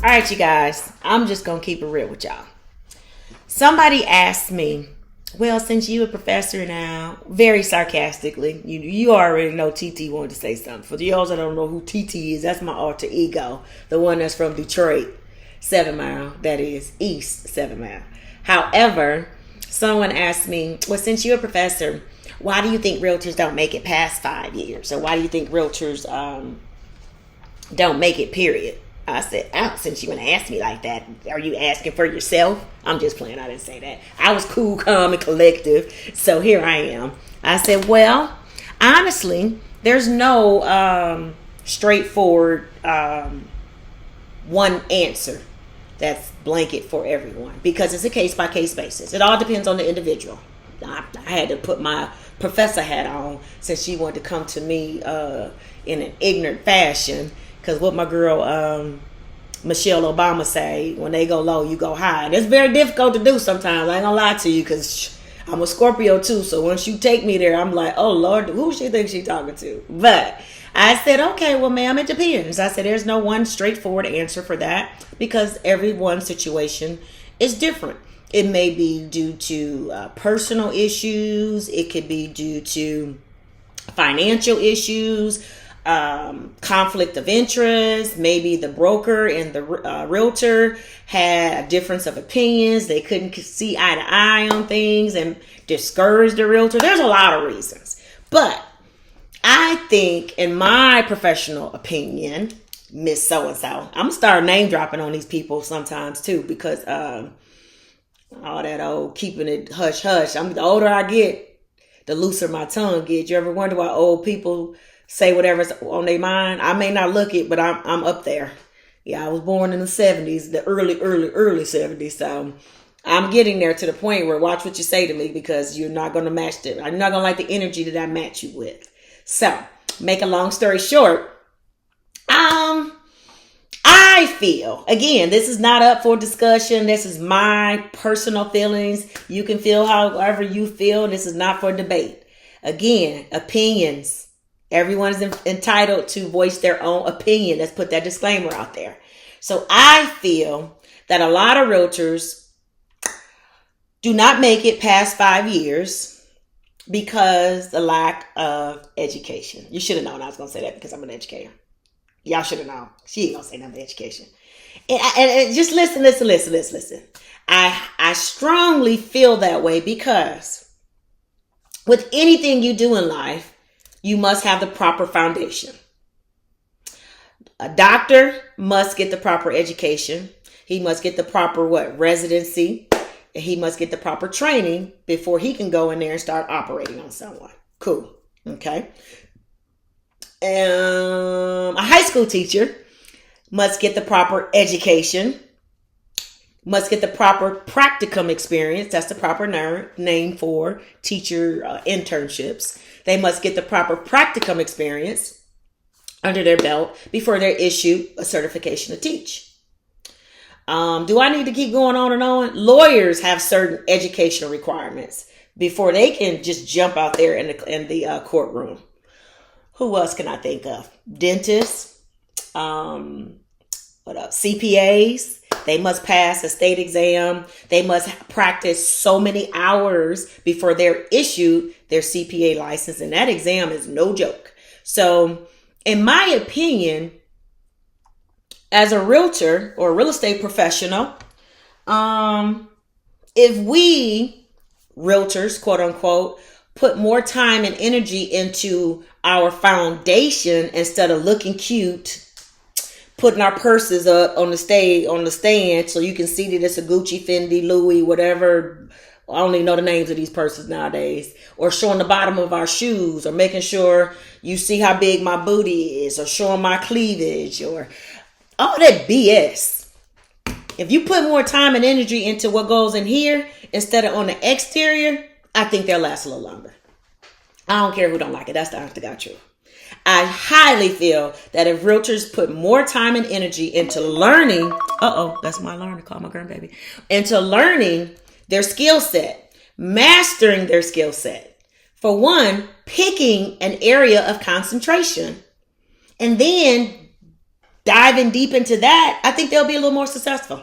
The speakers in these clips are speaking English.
All right, you guys, I'm just going to keep it real with y'all. Somebody asked me, well, since you're a professor now, very sarcastically, you already know TT wanted to say something. For those that don't know who TT is, that's my alter ego, the one that's from Detroit, 7 Mile, that is East 7 Mile. However, someone asked me, well, since you're a professor, why do you think realtors don't make it past 5 years? Or why do you think realtors don't make it, period? I said, since you're going to ask me like that, are you asking for yourself? I'm just playing. I didn't say that. I was cool, calm, and collective. So here I am. I said, well, honestly, there's no straightforward one answer that's blanket for everyone, because it's a case-by-case basis. It all depends on the individual. I had to put my professor hat on since she wanted to come to me in an ignorant fashion. Because what my girl Michelle Obama say, when they go low, you go high. And it's very difficult to do sometimes. I ain't gonna lie to you, because I'm a Scorpio too. So once you take me there, I'm like, oh Lord, who she thinks she talking to? But I said, okay, well, ma'am, it depends. I said, there's no one straightforward answer for that, because everyone's situation is different. It may be due to personal issues. It could be due to financial issues, conflict of interest. Maybe the broker and the realtor had a difference of opinions. They couldn't see eye to eye on things and discouraged the realtor. There's a lot of reasons. But I think, in my professional opinion, Miss So-and-so, I'm going to start name dropping on these people sometimes too, because all that old keeping it hush hush. The older I get, the looser my tongue gets. You ever wonder why old people say whatever's on their mind? I may not look it, but I'm up there. Yeah, I was born in the 70s, the early 70s. So I'm getting there to the point where watch what you say to me, because you're not going to match it. I'm not going to like the energy that I match you with. So, make a long story short, I feel, again, this is not up for discussion. This is my personal feelings. You can feel however you feel. This is not for debate. Again, opinions. Everyone is entitled to voice their own opinion. Let's put that disclaimer out there. So I feel that a lot of realtors do not make it past 5 years because the lack of education. You should have known I was going to say that, because I'm an educator. Y'all should have known. She ain't going to say nothing about education. And just listen. I strongly feel that way, because with anything you do in life, you must have the proper foundation. A doctor must get the proper education. He must get the proper residency. He must get the proper training before he can go in there and start operating on someone. Cool. Okay. A high school teacher must get the proper education, must get the proper practicum experience. That's the proper name for teacher internships. They must get the proper practicum experience under their belt before they're issued a certification to teach. Do I need to keep going on and on? Lawyers have certain educational requirements before they can just jump out there in the courtroom. Who else can I think of? Dentists, CPAs. They must pass a state exam. They must practice so many hours before they're issued their CPA license. And that exam is no joke. So, in my opinion, as a realtor or a real estate professional, if we realtors, quote unquote, put more time and energy into our foundation instead of looking cute, putting our purses up on the stand so you can see that it's a Gucci, Fendi, Louis, whatever. I don't even know the names of these purses nowadays. Or showing the bottom of our shoes, or making sure you see how big my booty is, or showing my cleavage, or all that BS. If you put more time and energy into what goes in here instead of on the exterior, I think they'll last a little longer. I don't care who don't like it. That's the honest to God truth. I highly feel that if realtors put more time and energy into learning, that's my alarm to call my grandbaby, into learning their skill set, mastering their skill set. For one, picking an area of concentration, and then diving deep into that, I think they'll be a little more successful.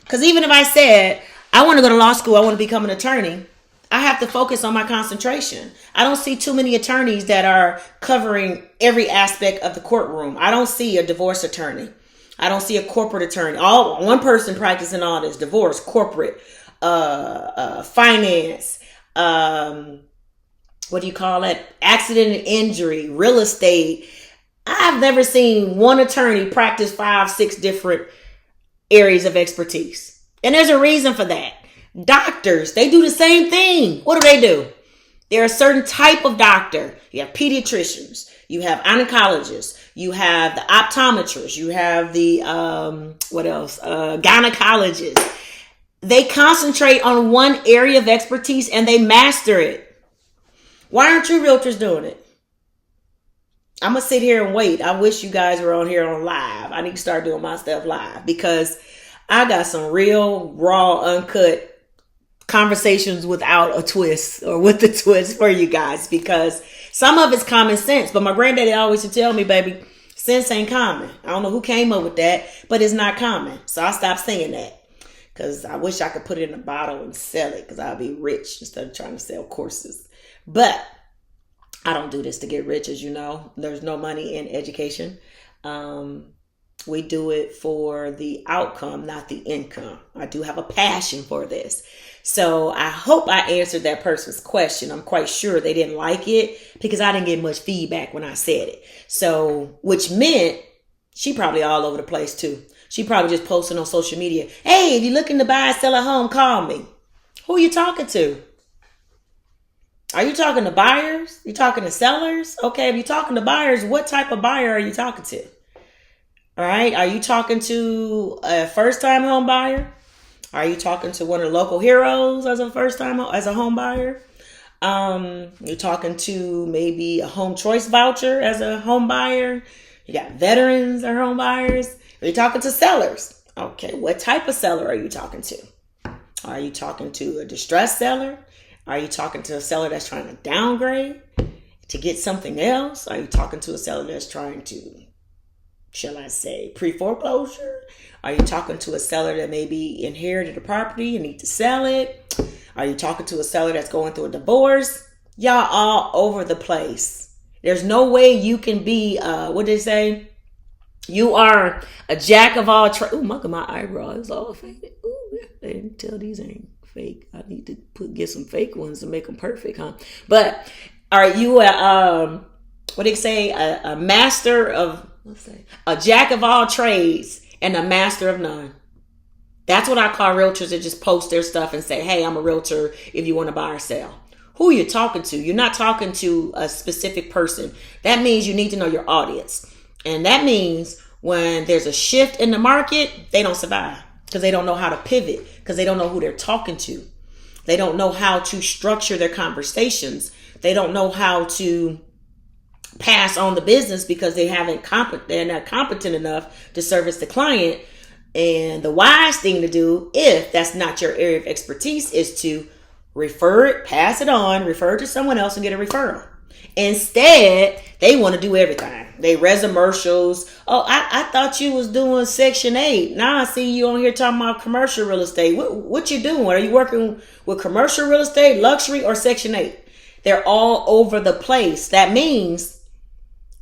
Because even if I said, I want to go to law school, I want to become an attorney, I have to focus on my concentration. I don't see too many attorneys that are covering every aspect of the courtroom. I don't see a divorce attorney. I don't see a corporate attorney. One person practicing all this: divorce, corporate, finance, what do you call it? Accident and injury, real estate. I've never seen one attorney practice 5, 6 different areas of expertise. And there's a reason for that. Doctors, they do the same thing. What do? They're a certain type of doctor. You have pediatricians, you have oncologists, you have the optometrists, you have the, gynecologists. They concentrate on one area of expertise and they master it. Why aren't you realtors doing it? I'm going to sit here and wait. I wish you guys were on here on live. I need to start doing my stuff live because I got some real raw, uncut conversations without a twist or with the twist for you guys, because some of it's common sense. But my granddaddy always used to tell me, baby, sense ain't common. I don't know who came up with that, but it's not common. So I stopped saying that because I wish I could put it in a bottle and sell it because I'll be rich instead of trying to sell courses. But I don't do this to get rich, as you know. There's no money in education. We do it for the outcome, not the income. I do have a passion for this. So I hope I answered that person's question. I'm quite sure they didn't like it because I didn't get much feedback when I said it. So, which meant she probably all over the place too. She probably just posting on social media. Hey, if you're looking to buy or sell a home, call me. Who are you talking to? Are you talking to buyers? You talking to sellers? Okay, if you're talking to buyers, what type of buyer are you talking to? All right. Are you talking to a first-time home buyer? Are you talking to one of the local heroes as a home buyer? You're talking to maybe a home choice voucher as a home buyer. You got veterans or home buyers. Are you talking to sellers? Okay. What type of seller are you talking to? Are you talking to a distressed seller? Are you talking to a seller that's trying to downgrade to get something else? Are you talking to a seller that's trying to, shall I say, pre-foreclosure? Are you talking to a seller that maybe inherited a property and need to sell it? Are you talking to a seller that's going through a divorce? Y'all all over the place. There's no way you can be, what did they say? You are a jack of all trades. Ooh, look at my eyebrows all faded. Ooh, they didn't tell these ain't fake. I need to get some fake ones to make them perfect, huh? But are you what they say? A master of, a jack of all trades and a master of none. That's what I call realtors that just post their stuff and say, hey, I'm a realtor if you want to buy or sell. Who are you talking to? You're not talking to a specific person. That means you need to know your audience. And that means when there's a shift in the market, they don't survive because they don't know how to pivot, because they don't know who they're talking to. They don't know how to structure their conversations. They don't know how to pass on the business because they're not competent enough to service the client. And the wise thing to do, if that's not your area of expertise, is to refer it, pass it on, refer it to someone else and get a referral. Instead, they want to do everything. They resumercials. Oh, I thought you was doing Section 8. Now I see you on here talking about commercial real estate. What you doing? Are you working with commercial real estate, luxury, or Section 8? They're all over the place. That means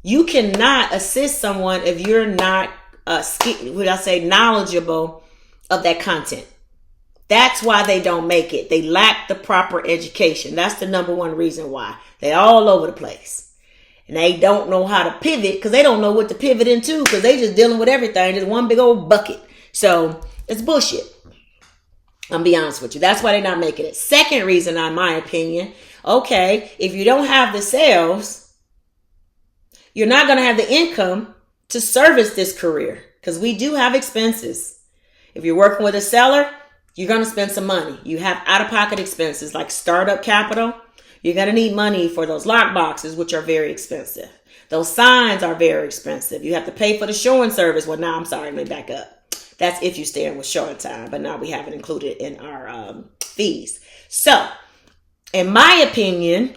you cannot assist someone if you're not, knowledgeable of that content. That's why they don't make it. They lack the proper education. That's the number one reason why. They're all over the place. And they don't know how to pivot because they don't know what to pivot into because they just dealing with everything. Just one big old bucket. So it's bullshit. I'm be honest with you. That's why they're not making it. Second reason, in my opinion, okay, if you don't have the sales, you're not going to have the income to service this career because we do have expenses. If you're working with a seller, you're going to spend some money. You have out-of-pocket expenses like startup capital. You're going to need money for those lock boxes, which are very expensive. Those signs are very expensive. You have to pay for the showing service. Well, now I'm sorry, let me back up. That's if you stay in with showing time, but now we have it included in our fees. So, in my opinion,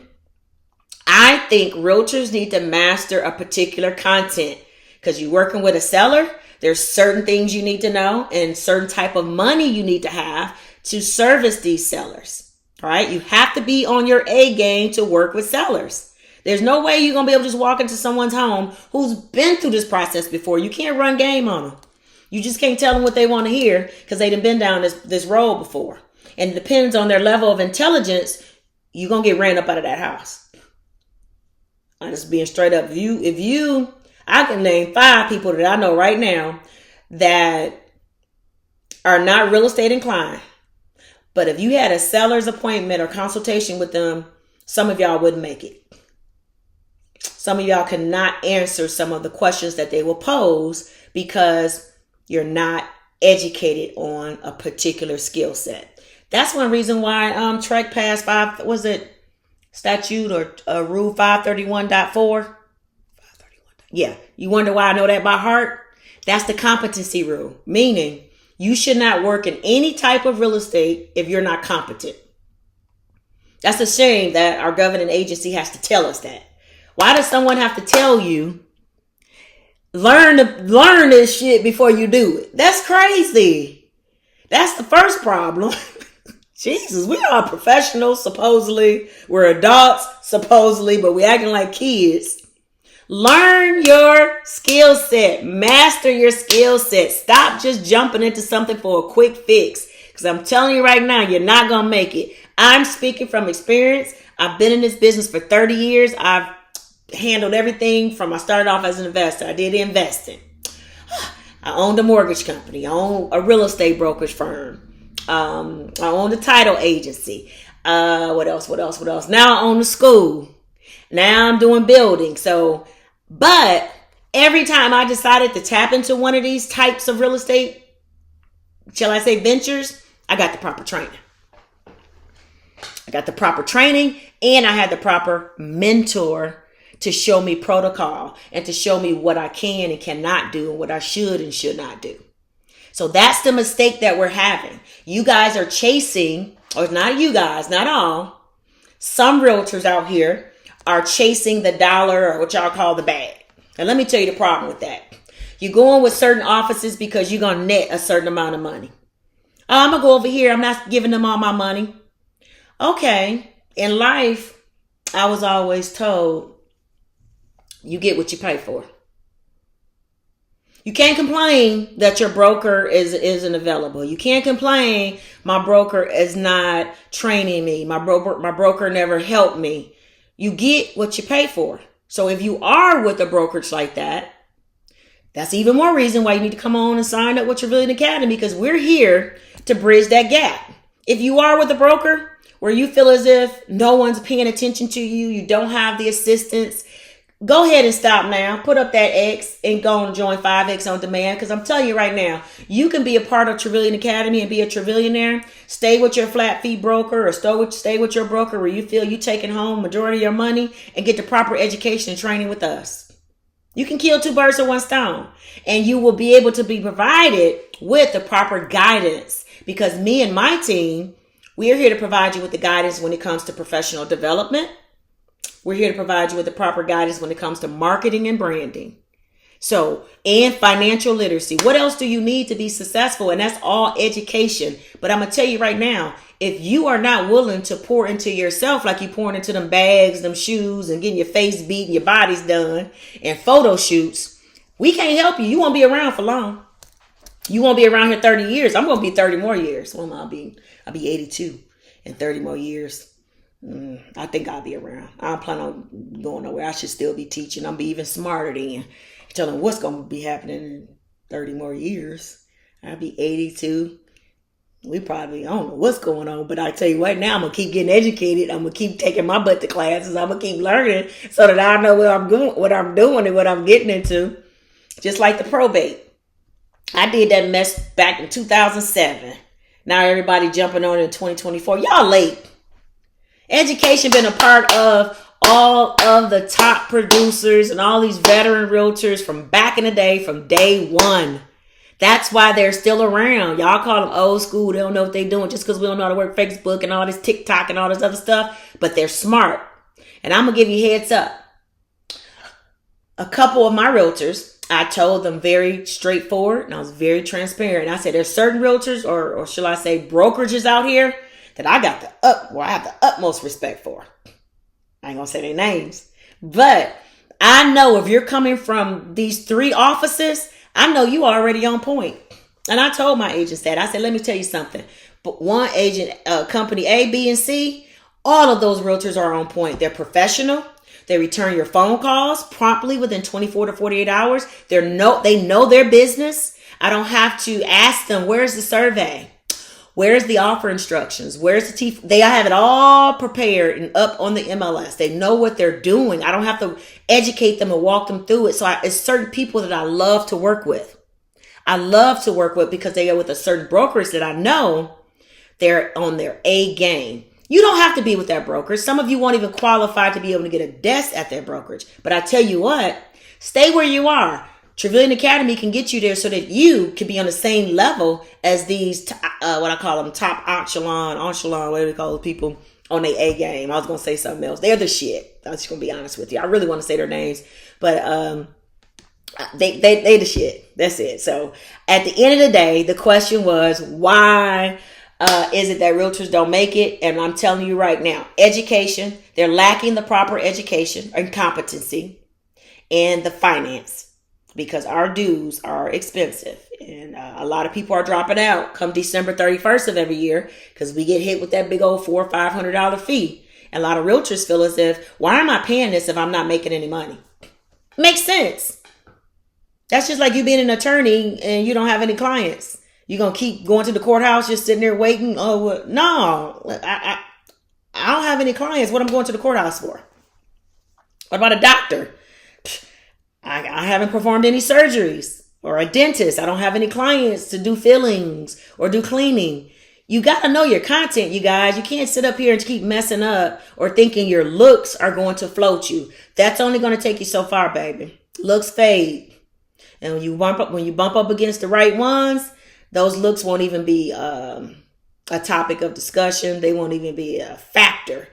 I think realtors need to master a particular content because you're working with a seller. There's certain things you need to know and certain type of money you need to have to service these sellers. All right. You have to be on your A game to work with sellers. There's no way you're going to be able to just walk into someone's home who's been through this process before. You can't run game on them. You just can't tell them what they want to hear because they done been down this road before. And it depends on their level of intelligence. You're going to get ran up out of that house. I'm just being straight up. I can name 5 people that I know right now that are not real estate inclined. But if you had a seller's appointment or consultation with them, some of y'all wouldn't make it. Some of y'all cannot answer some of the questions that they will pose because you're not educated on a particular skill set. That's one reason why TREC passed statute or rule 531.4? Yeah. You wonder why I know that by heart? That's the competency rule, meaning you should not work in any type of real estate if you're not competent. That's a shame that our governing agency has to tell us that. Why does someone have to tell you, learn this shit before you do it? That's crazy. That's the first problem. Jesus, we are professionals, supposedly. We're adults, supposedly, but we acting like kids. Learn your skill set. Master your skill set. Stop just jumping into something for a quick fix. Because I'm telling you right now, you're not going to make it. I'm speaking from experience. I've been in this business for 30 years. I've handled everything from I started off as an investor. I did investing. I owned a mortgage company. I owned a real estate brokerage firm. I owned a title agency. What else? Now I own a school. Now I'm doing building. But every time I decided to tap into one of these types of real estate, shall I say ventures, I got the proper training. And I had the proper mentor to show me protocol and to show me what I can and cannot do and what I should and should not do. So that's the mistake that we're having. You guys are chasing, or not you guys, not all. Some realtors out here are chasing the dollar or what y'all call the bag. And let me tell you the problem with that. You're going with certain offices because you're going to net a certain amount of money. Oh, I'm going to go over here. I'm not giving them all my money. Okay. In life, I was always told you get what you pay for. You can't complain that your broker isn't available. You can't complain my broker is not training me. My broker never helped me. You get what you pay for. So if you are with a brokerage like that, that's even more reason why you need to come on and sign up with Trevilian Academy, because we're here to bridge that gap. If you are with a broker where you feel as if no one's paying attention to you, you don't have the assistance, go ahead and stop now. Put up that X and go and join 5X on demand. Because I'm telling you right now, you can be a part of Trevilian Academy and be a Trevillionaire. Stay with your flat fee broker or stay with your broker where you feel you're taking home majority of your money and get the proper education and training with us. You can kill 2 birds with 1 stone. And you will be able to be provided with the proper guidance. Because me and my team, we are here to provide you with the guidance when it comes to professional development. We're here to provide you with the proper guidance when it comes to marketing and branding. So, and financial literacy. What else do you need to be successful? And that's all education. But I'm going to tell you right now, if you are not willing to pour into yourself like you pouring into them bags, them shoes, and getting your face beat and your body's done and photo shoots, we can't help you. You won't be around for long. You won't be around here 30 years. I'm going to be 30 more years. Well, I'll be 82 in 30 more years. I think I'll be around. I don't plan on going nowhere. I should still be teaching. I'll be even smarter then. Telling what's going to be happening in 30 more years. I'll be 82. I don't know what's going on, but I tell you right now, I'm going to keep getting educated. I'm going to keep taking my butt to classes. I'm going to keep learning so that I know what I'm doing and what I'm getting into. Just like the probate. I did that mess back in 2007. Now everybody jumping on in 2024. Y'all late. Education been a part of all of the top producers and all these veteran realtors from back in the day, from day one. That's why they're still around. Y'all call them old school. They don't know what they're doing just because we don't know how to work Facebook and all this TikTok and all this other stuff. But they're smart. And I'm going to give you heads up. A couple of my realtors, I told them very straightforward, and I was very transparent. I said, there's certain realtors, or shall I say brokerages out here that I have the utmost respect for. I ain't gonna say their names, but I know if you're coming from these 3 offices, I know you already on point. And I told my agents that. I said, let me tell you something. But one agent, company A, B, and C, all of those realtors are on point. They're professional. They return your phone calls promptly within 24 to 48 hours. They know their business. I don't have to ask them, where's the survey? Where's the offer instructions? Where's the They have it all prepared and up on the MLS. They know what they're doing. I don't have to educate them and walk them through it. So it's certain people that I love to work with. I love to work with because they are with a certain brokerage that I know they're on their A game. You don't have to be with that brokerage. Some of you won't even qualify to be able to get a desk at their brokerage. But I tell you what, stay where you are. Trevelyan Academy can get you there so that you can be on the same level as these, what I call them, top echelon, whatever they call the people on their A game. I was going to say something else. They're the shit. I'm just going to be honest with you. I really want to say their names, but they the shit. That's it. So at the end of the day, the question was, why is it that realtors don't make it? And I'm telling you right now, education, they're lacking the proper education and competency and the finance, because our dues are expensive. And a lot of people are dropping out come December 31st of every year because we get hit with that big old $400 or $500 fee. And a lot of realtors feel as if, why am I paying this if I'm not making any money? Makes sense. That's just like you being an attorney and you don't have any clients. You're going to keep going to the courthouse, just sitting there waiting? Oh, no, I don't have any clients. What I'm going to the courthouse for? What about a doctor? I haven't performed any surgeries. Or a dentist. I don't have any clients to do fillings or do cleaning. You got to know your content, you guys. You can't sit up here and keep messing up or thinking your looks are going to float you. That's only going to take you so far, baby. Looks fade. And when you bump up against the right ones, those looks won't even be a topic of discussion. They won't even be a factor.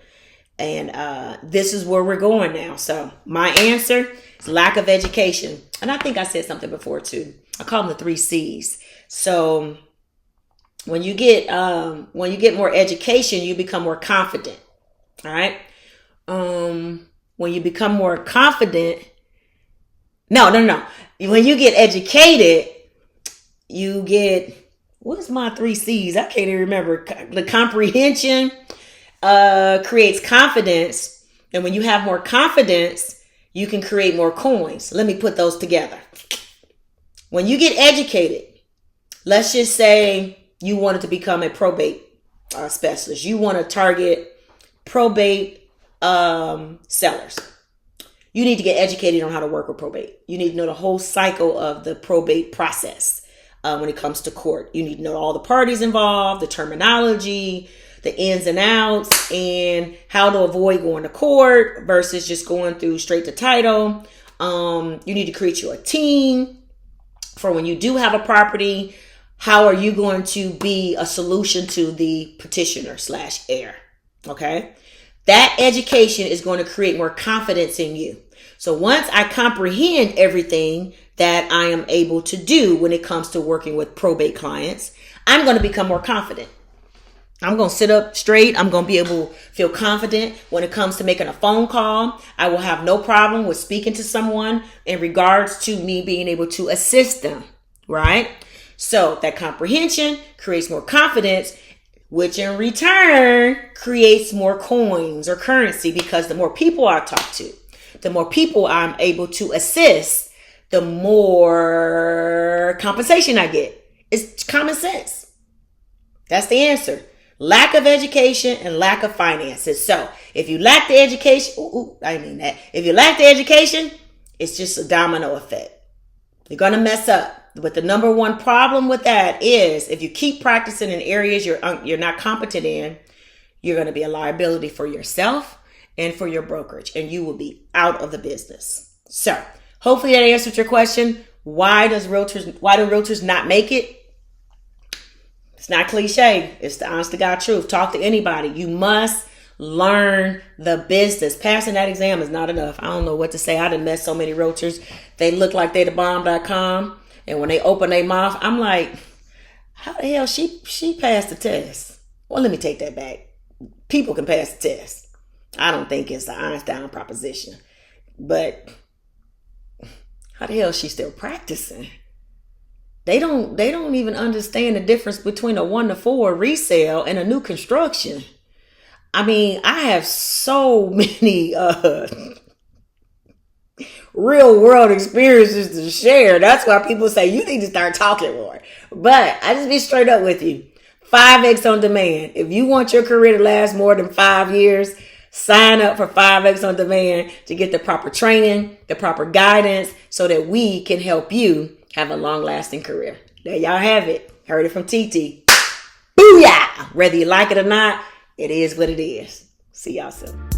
And this is where we're going now. So my answer is lack of education. And I think I said something before too. I call them the 3 C's. So when you get more education, you become more confident. All right. When you become more confident, no. When you get educated, you get, what's my 3 C's? I can't even remember. The comprehension creates confidence. And when you have more confidence, you can create more coins. Let me put those together. When you get educated, let's just say you wanted to become a probate specialist. You want to target probate sellers. You need to get educated on how to work with probate. You need to know the whole cycle of the probate process when it comes to court. You need to know all the parties involved, the terminology, the ins and outs, and how to avoid going to court versus just going through straight to title. You need to create you a team for when you do have a property. How are you going to be a solution to the petitioner / heir? Okay. That education is going to create more confidence in you. So once I comprehend everything that I am able to do when it comes to working with probate clients, I'm going to become more confident. I'm going to sit up straight. I'm going to be able to feel confident when it comes to making a phone call. I will have no problem with speaking to someone in regards to me being able to assist them, right? So that comprehension creates more confidence, which in return creates more coins or currency, because the more people I talk to, the more people I'm able to assist, the more compensation I get. It's common sense. That's the answer. Lack of education and lack of finances. So if you lack the education, I mean that. If you lack the education, it's just a domino effect. You're going to mess up. But the number one problem with that is if you keep practicing in areas you're not competent in, you're going to be a liability for yourself and for your brokerage, and you will be out of the business. So hopefully that answered your question. Why do realtors not make it? It's not cliche. It's the honest to God truth. Talk to anybody. You must Learn the business. Passing that exam is not enough. I don't know what to say. I done met so many realtors. They look like they the bomb.com. And when they open their mouth, I'm like, how the hell she passed the test? Well, let me take that back. People can pass the test. I don't think it's an Einstein proposition. But how the hell is she still practicing? They don't even understand the difference between a 1 to 4 resale and a new construction. I mean, I have so many real world experiences to share. That's why people say you need to start talking more. But I just be straight up with you. 5X on demand. If you want your career to last more than 5 years, sign up for 5X on demand to get the proper training, the proper guidance, so that we can help you have a long-lasting career. There y'all have it. Heard it from TT. Booyah! Whether you like it or not, it is what it is. See y'all soon.